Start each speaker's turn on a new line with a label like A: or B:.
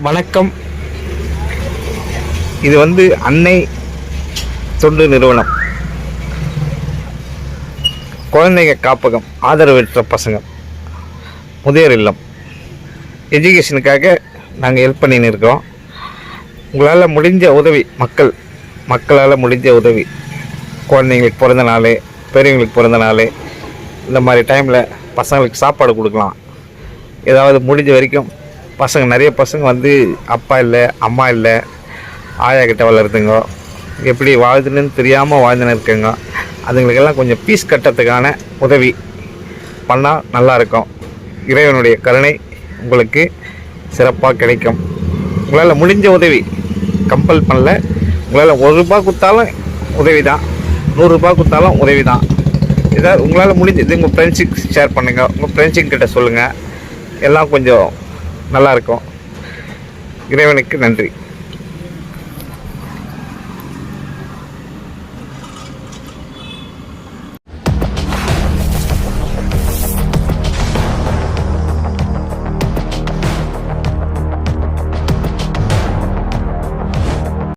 A: வணக்கம். இது அன்னை தொண்டு நிறுவனம், குழந்தைங்க காப்பகம், ஆதரவற்ற பசங்க, முதியோர் இல்லம் எஜுகேஷனுக்காக நாங்கள் ஹெல்ப் பண்ணின்னு இருக்கோம். உங்களால் முடிஞ்ச உதவி, மக்களால் முடிஞ்ச உதவி, குழந்தைங்களுக்கு பிறந்த நாள், பெரியவங்களுக்கு பிறந்த நாள், இந்த மாதிரி டைமில் பசங்களுக்கு சாப்பாடு கொடுக்கலாம். ஏதாவது முடிஞ்ச வரைக்கும் நிறைய பசங்க அப்பா இல்லை, அம்மா இல்லை, ஆயா கிட்ட வளருதுங்க, எப்படி வாழ்துன்னு தெரியாமல் வாழ்ந்துன்னு இருக்குங்க. அதுங்களுக்கெல்லாம் கொஞ்சம் ஃபீஸ் கட்டுறதுக்கான உதவி பண்ணால் நல்லாயிருக்கும். இறைவனுடைய கருணை உங்களுக்கு சிறப்பாக கிடைக்கும். உங்களால் முடிஞ்ச உதவி, கம்பல் பண்ணல. உங்களால் ₹1 கொடுத்தாலும் உதவி தான், ₹100 கொடுத்தாலும் உதவி தான். ஏதாவது உங்களால் முடிஞ்சது உங்கள் ஃப்ரெண்ட்ஸுக்கு ஷேர் பண்ணுங்கள், உங்கள் ஃப்ரெண்ட்ஸுங்கிட்ட சொல்லுங்கள். எல்லாம் கொஞ்சம் நல்லாயிருக்கும். இறைவனுக்கு நன்றி.